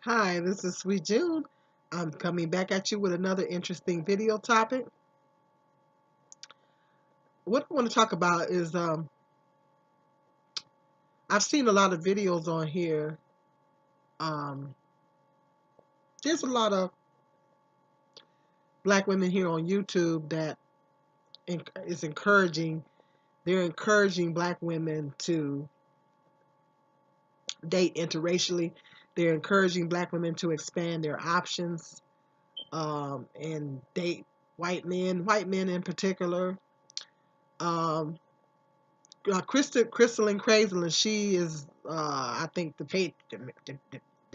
Hi, this is Sweet June. I'm coming back at you with another interesting video topic. What I want to talk about is I've seen a lot of videos on here. Um, there's a lot of black women here on YouTube that is encouraging. They're encouraging black women to date interracially. They're encouraging black women to expand their options and date white men in particular. Um, Crystalline Crazelin, she is I think the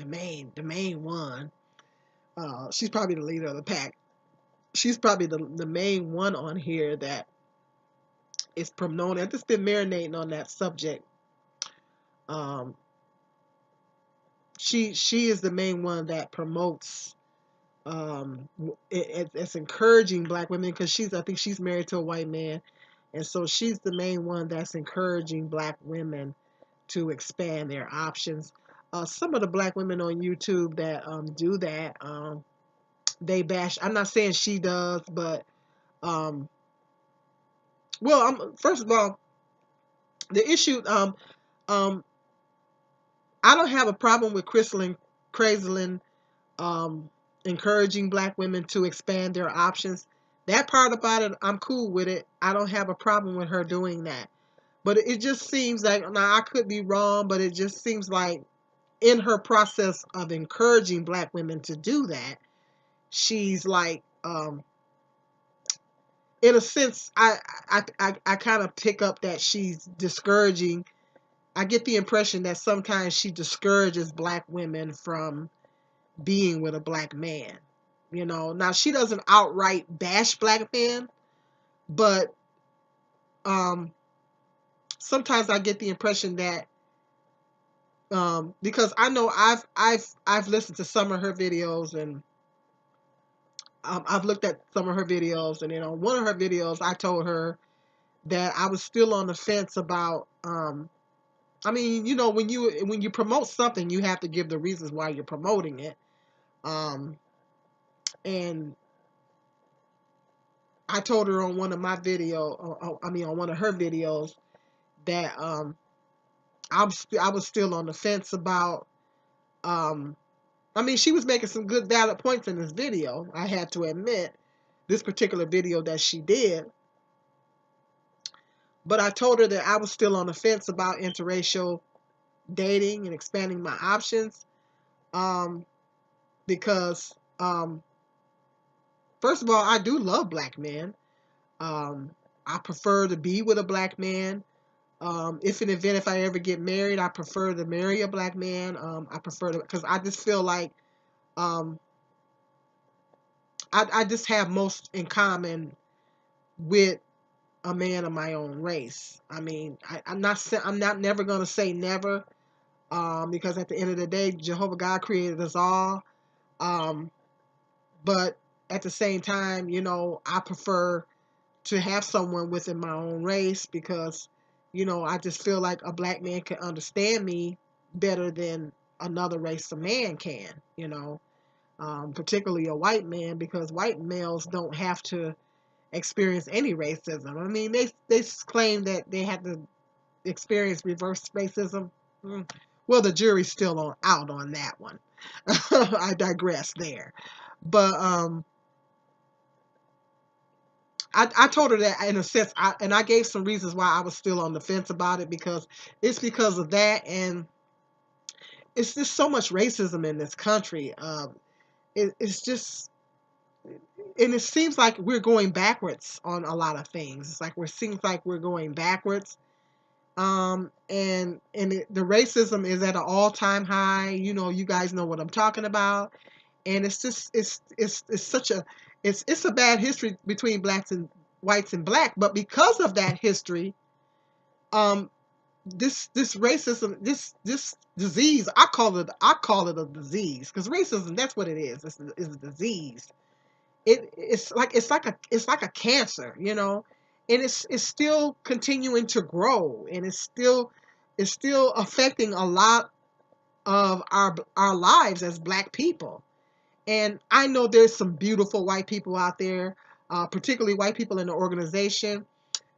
main one. She's probably the leader of the pack. She's probably the main one on here that is promoting. I've just been marinating on that subject. Um, she is the main one that promotes. It's encouraging black women because I think she's married to a white man, and so she's the main one that's encouraging black women to expand their options. Some of the black women on YouTube that do that, they bash. I'm not saying she does, but um, well, first of all, the issue. Um, I don't have a problem with Crystalline Crazelin um, encouraging black women to expand their options. That part about it, I'm cool with it. I don't have a problem with her doing that. But it just seems like, now I could be wrong, but it just seems like in her process of encouraging black women to do that, she's like, in a sense, I kind of pick up that she's discouraging. I get the impression that sometimes she discourages black women from being with a black man. Now she doesn't outright bash black men, but um, sometimes I get the impression that because I know I've listened to some of her videos and I've looked at some of her videos, and on one of her videos, I told her that I was still on the fence about. I mean, when you promote something, you have to give the reasons why you're promoting it. Um, and I told her on one of my on one of her videos that I was still on the fence about. Um, I mean, she was making some good valid points in this video. I had to admit, this particular video that she did. But I told her that I was still on the fence about interracial dating and expanding my options um, because, first of all, I do love black men. Um, I prefer to be with a black man. If I ever get married, I prefer to marry a black man. I prefer to, because I just feel like um, I just have most in common with a man of my own race. I mean, I'm not never gonna say never, because at the end of the day, Jehovah God created us all. Um, but at the same time, I prefer to have someone within my own race because, I just feel like a black man can understand me better than another race of man can, particularly a white man, because white males don't have to experience any racism. I mean, they claim that they had to experience reverse racism. Mm. Well, the jury's still out on that one. I digress there. But I told her that in a sense, and I gave some reasons why I was still on the fence about it, because it's because of that, and it's just so much racism in this country. It's just, and it seems like we're going backwards on a lot of things. It's like seems like we're going backwards. The racism is at an all-time high. You guys know what I'm talking about, and it's just it's such a it's a bad history between blacks and whites and black. But because of that history, um, this racism, this disease, I call it a disease, because racism, that's what it is. It's a disease. It's like a cancer, and it's still continuing to grow, and it's still affecting of our lives as Black people. And I know there's some beautiful white people out there, particularly white people in the organization.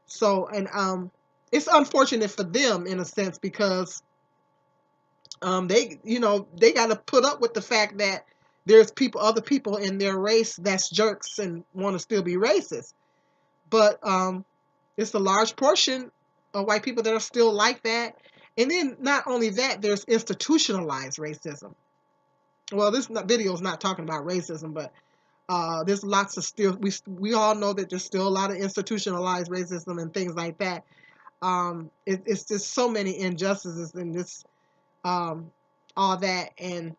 So, and it's unfortunate for them in a sense because they, they got to put up with the fact that there's other people in their race that's jerks and want to still be racist. But it's a large portion of white people that are still like that. And then not only that, there's institutionalized racism. Well, this video is not talking about racism, but there's lots of still, we all know that there's still a lot of institutionalized racism and things like that. It's just so many injustices in this, all that. And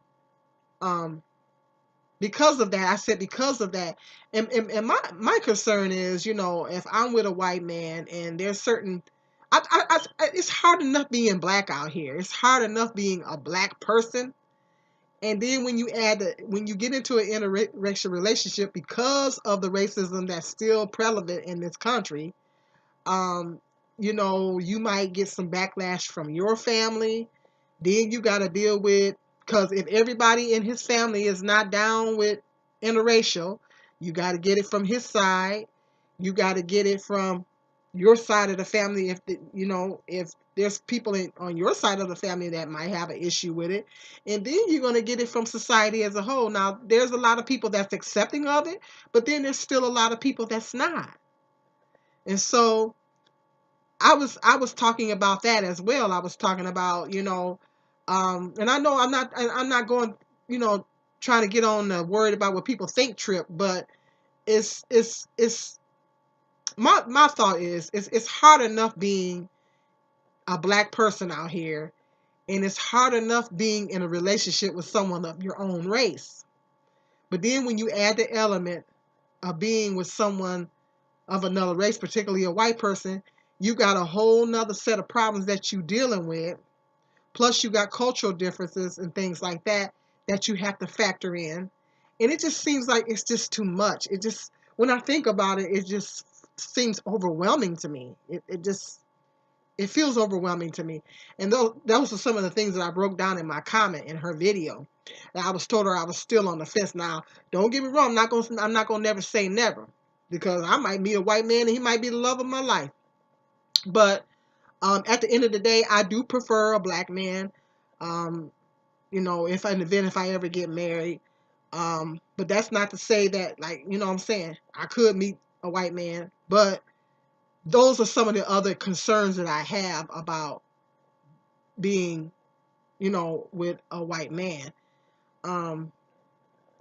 because of that, I said because of that, and my concern is, if I'm with a white man and there's certain, it's hard enough being Black out here. It's hard enough being a Black person. And then when you get into an interracial relationship, because of the racism that's still prevalent in this country, you might get some backlash from your family. Then you got to deal with, because if everybody in his family is not down with interracial, you got to get it from his side. You got to get it from your side of the family. If there's people on your side of the family that might have an issue with it, and then you're going to get it from society as a whole. Now, there's a lot of people that's accepting of it, but then there's still a lot of people that's not. And so I was talking about that as well. I was talking about, and I know I'm not going, trying to get on the worried about what people think trip, but it's my thought is it's hard enough being a Black person out here, and it's hard enough being in a relationship with someone of your own race. But then when you add the element of being with someone of another race, particularly a white person, you got a whole nother set of problems that you're dealing with. Plus, you got cultural differences and things like that that you have to factor in. And it just seems like it's just too much. When I think about it, it just seems overwhelming to me. It feels overwhelming to me. And those are some of the things that I broke down in my comment in her video. And I was told her I was still on the fence. Now, don't get me wrong, I'm not gonna never say never, because I might meet a white man and he might be the love of my life. But at the end of the day, I do prefer a Black man. If I ever get married. But that's not to say that, like, what I'm saying, I could meet a white man. But those are some of the other concerns that I have about being, with a white man.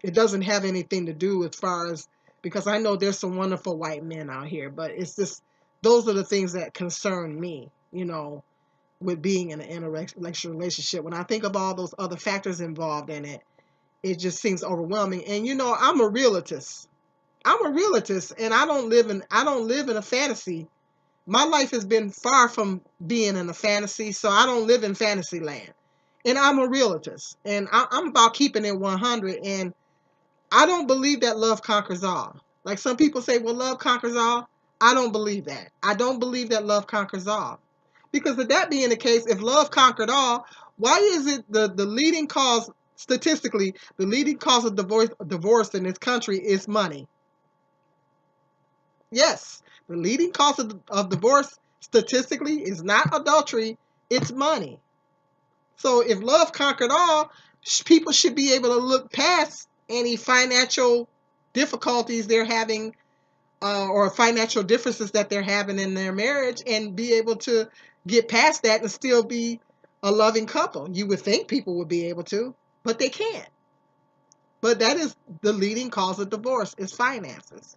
It doesn't have anything to do as far as, because I know there's some wonderful white men out here, but it's just, those are the things that concern me, with being in an interracial relationship. When I think of all those other factors involved in it, it just seems overwhelming. And I'm a realist. And I don't live in a fantasy. My life has been far from being in a fantasy, so I don't live in fantasy land. And I'm a realist, and I'm about keeping it 100. And I don't believe that love conquers all. Like some people say, well, love conquers all. I don't believe that. I don't believe that love conquers all. Because with that being the case, if love conquered all, why is it the leading cause, statistically, the leading cause of divorce in this country is money? Yes, the leading cause of divorce statistically is not adultery, it's money. So if love conquered all, people should be able to look past any financial difficulties they're having, or financial differences that they're having in their marriage, and be able to get past that and still be a loving couple. You would think people would be able to, but they can't. But that is the leading cause of divorce, is finances.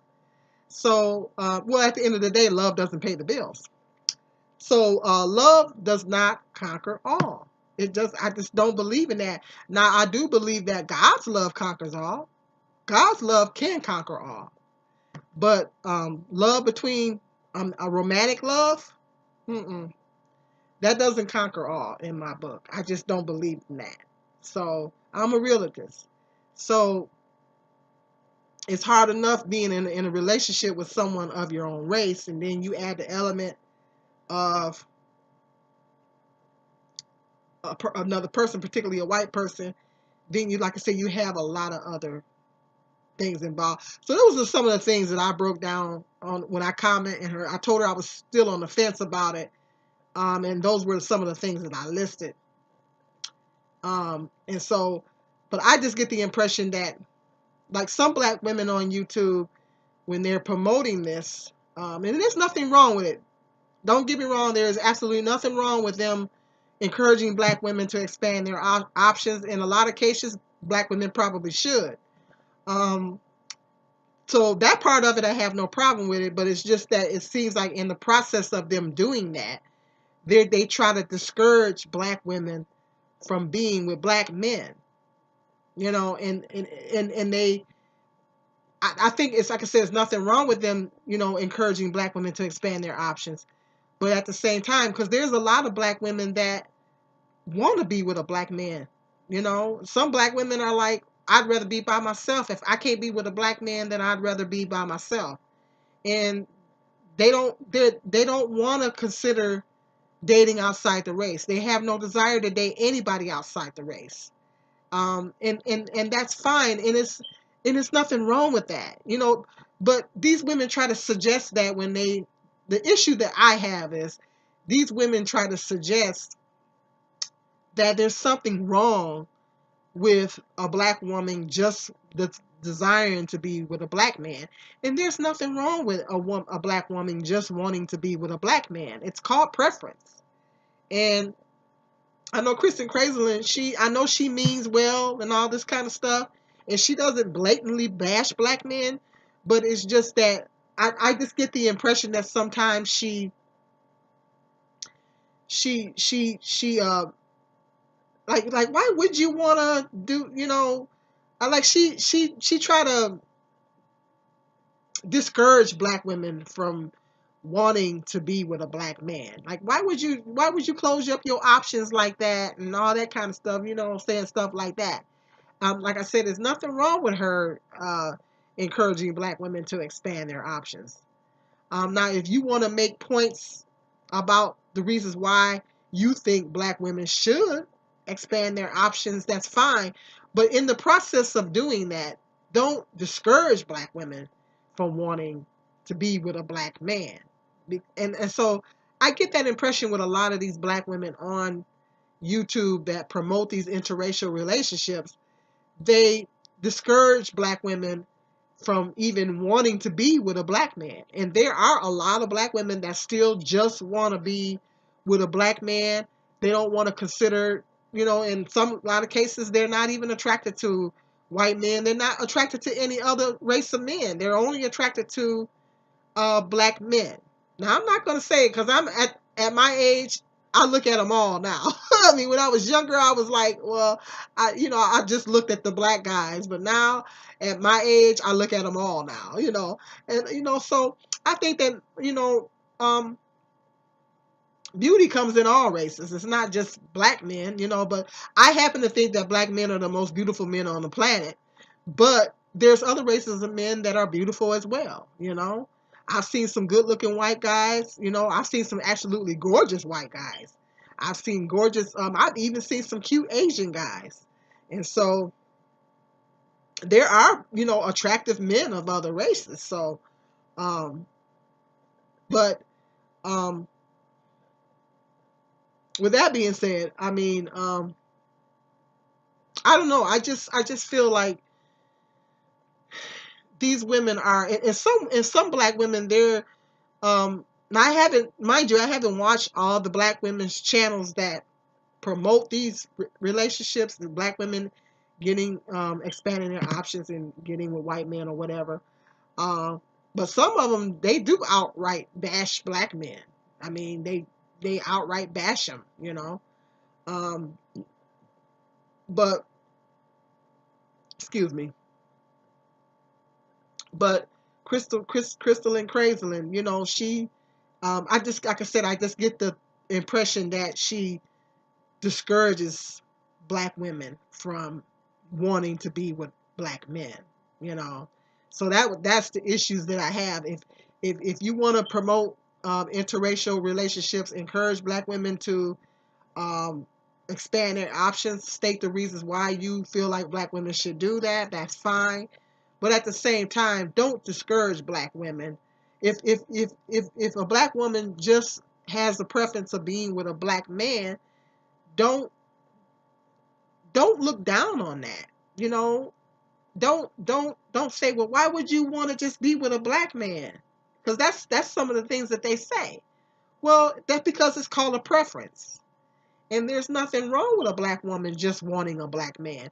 So, well, at the end of the day, love doesn't pay the bills. So, love does not conquer all. I just don't believe in that. Now, I do believe that God's love conquers all. God's love can conquer all. But love between a romantic love, that doesn't conquer all in my book. I just don't believe in that. So, I'm a realist. So, it's hard enough being in a relationship with someone of your own race, and then you add the element of another person, particularly a white person, then you, like I said, you have a lot of other things involved. So those are some of the things that I broke down on when I commented her. I told her I was still on the fence about it, and those were some of the things that I listed. And so, but I just get the impression that, like some black women on YouTube, when they're promoting this, and there's nothing wrong with it. Don't get me wrong. There is absolutely nothing wrong with them encouraging black women to expand their options. In a lot of cases, black women probably should. Um, so that part of it, I have no problem with it. But it's just that it seems like in the process of them doing that, they try to discourage black women from being with black men. And they, I think it's like I said, there's nothing wrong with them, encouraging black women to expand their options. But at the same time, because there's a lot of black women that want to be with a black man. Some black women are like, I'd rather be by myself. If I can't be with a black man, then I'd rather be by myself. And they don't want to consider dating outside the race. They have no desire to date anybody outside the race. And that's fine. And it's nothing wrong with that. But these women try to suggest that the issue that I have is these women try to suggest that there's something wrong with a black woman just desiring to be with a black man. And there's nothing wrong with a black woman just wanting to be with a black man. It's called preference. And I know Kristen Crazelin, I know she means well and all this kind of stuff, and she doesn't blatantly bash black men, but it's just that I just get the impression that sometimes she like why would you want to do, like she try to discourage black women from wanting to be with a black man. Like why would you close up your options like that and all that kind of stuff, saying stuff like that. Like I said, there's nothing wrong with her encouraging black women to expand their options. Now, if you want to make points about the reasons why you think black women should expand their options, that's fine. But in the process of doing that, don't discourage black women from wanting to be with a black man. And so I get that impression with a lot of these black women on YouTube that promote these interracial relationships. They discourage black women from even wanting to be with a black man. And there are a lot of black women that still just want to be with a black man. They don't want to consider, in a lot of cases, they're not even attracted to white men. They're not attracted to any other race of men. They're only attracted to black men. Now, I'm not going to say it because I'm at my age, I look at them all now. I mean, when I was younger, I was like, well, I just looked at the black guys. But now, at my age, I look at them all now, And, so I think that, um, beauty comes in all races. It's not just black men, but I happen to think that black men are the most beautiful men on the planet. But there's other races of men that are beautiful as well. I've seen some good looking white guys, I've seen some absolutely gorgeous white guys. I've seen gorgeous, I've even seen some cute Asian guys. And so there are, attractive men of other races. So, um, but, um, with that being said, I mean, I don't know. I just feel like these women are, and some black women, they're, now I haven't, mind you, I haven't watched all the black women's channels that promote these relationships, the black women getting, expanding their options and getting with white men or whatever. Uh, but some of them, they do outright bash black men. I mean, they outright bash them. Um, but excuse me. But Crystal and Crazelin, she, I just, like I said, I just get the impression that she discourages black women from wanting to be with black men. You know, so that's the issues that I have. If you want to promote interracial relationships, encourage black women to um, expand their options, state the reasons why you feel like black women should do that. That's fine. But at the same time, don't discourage black women. If a black woman just has the preference of being with a black man, don't don't look down on that. You know, don't say, well, why would you want to just be with a black man? Because that's some of the things that they say. Well, that's because it's called a preference. And there's nothing wrong with a black woman just wanting a black man.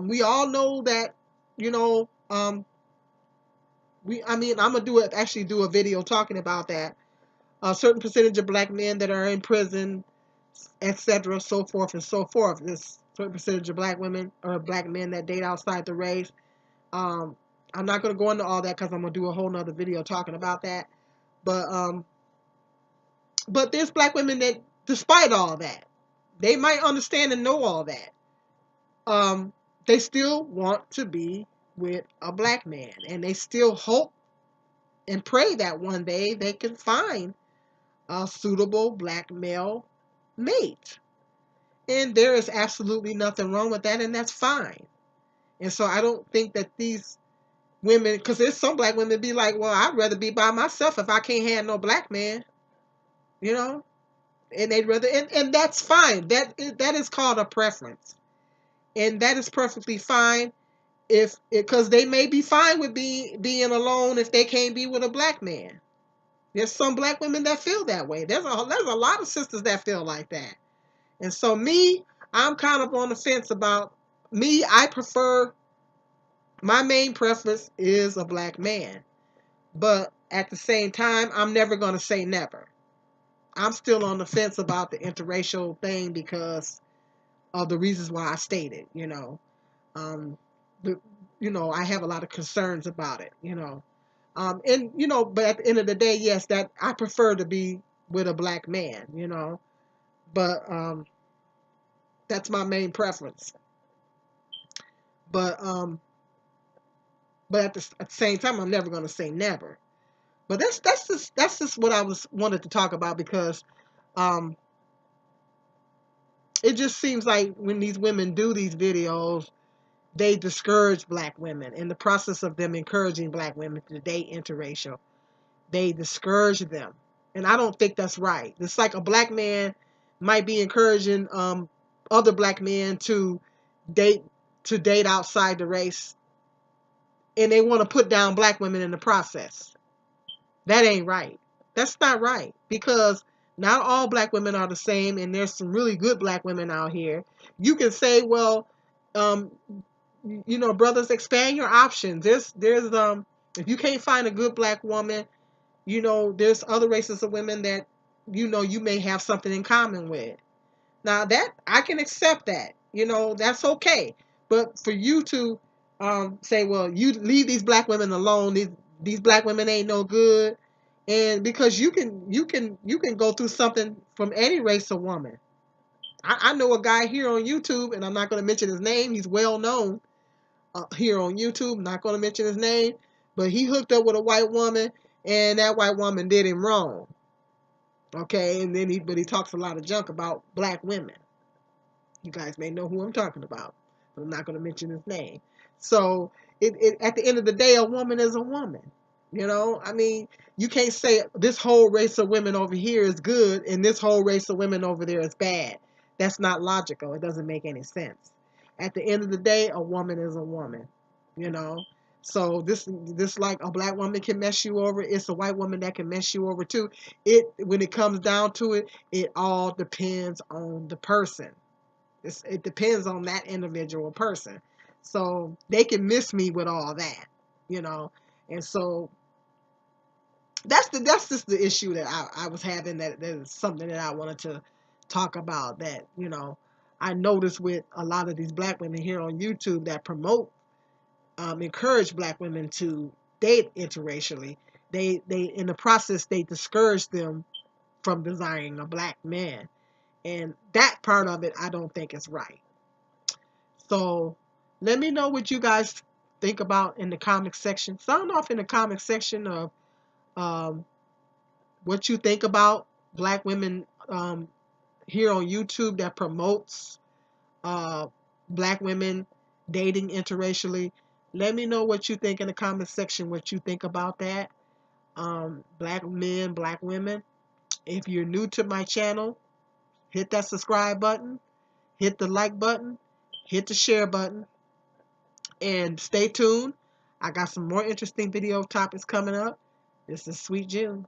We all know that, you know, I'm gonna actually do a video talking about that. A certain percentage of black men that are in prison, etc., so forth and so forth. This certain percentage of black women or black men that date outside the race. Um, I'm not gonna go into all that because I'm gonna do a whole nother video talking about that. But there's black women that, despite all that, they might understand and know all that. They still want to be with a black man, and they still hope and pray that one day they can find a suitable black male mate. And there is absolutely nothing wrong with that, and that's fine. And so I don't think that these women, because there's some black women be like, well, I'd rather be by myself if I can't have no black man, you know, and they'd rather, and that's fine. That is called a preference, and that is perfectly fine. If because they may be fine with being alone if they can't be with a black man. There's some black women that feel that way. There's a lot of sisters that feel like that. And so me, I'm kind of on the fence about me. I prefer, my main preference is a black man. But at the same time, I'm never going to say never. I'm still on the fence about the interracial thing because of the reasons why I stated, you know. Um, the, I have a lot of concerns about it, you know. And but at the end of the day, yes, that I prefer to be with a black man, you know. But that's my main preference. But at the same time, I'm never going to say never. But that's just what I wanted to talk about because um, it just seems like when these women do these videos, they discourage black women in the process of them encouraging black women to date interracial. They discourage them, and I don't think that's right. It's like a black man might be encouraging other black men date to date outside the race, and they want to put down black women in the process. That ain't right. That's not right because not all black women are the same, and there's some really good black women out here. You can say, well, um, brothers, expand your options. There's if you can't find a good black woman, there's other races of women that you may have something in common with. Now that I can accept that, that's okay. But for you to say, well, you leave these black women alone. These black women ain't no good, and because you can go through something from any race of woman. I know a guy here on YouTube, and I'm not going to mention his name. He's well known here on YouTube. Not going to mention his name, but he hooked up with a white woman, and that white woman did him wrong. Okay, and then he talks a lot of junk about black women. You guys may know who I'm talking about, but I'm not going to mention his name. So at the end of the day, a woman is a woman. I mean, you can't say this whole race of women over here is good and this whole race of women over there is bad. That's not logical. It doesn't make any sense. At the end of the day, a woman is a woman. You know. So this like a black woman can mess you over. It's a white woman that can mess you over too. When it comes down to it, it all depends on the person. It depends on that individual person. So they can miss me with all that, and so that's just the issue that I was having. That is something that I wanted to talk about. That I noticed with a lot of these black women here on YouTube that promote, encourage black women to date interracially. They in the process they discourage them from desiring a black man, and that part of it I don't think is right. So let me know what you guys think about in the comment section. Sound off in the comment section of um, what you think about black women here on YouTube that promotes uh, black women dating interracially. Let me know what you think in the comment section, what you think about that. Black men, black women. If you're new to my channel, hit that subscribe button, hit the like button, hit the share button, and stay tuned. I got some more interesting video topics coming up. This is Sweet June.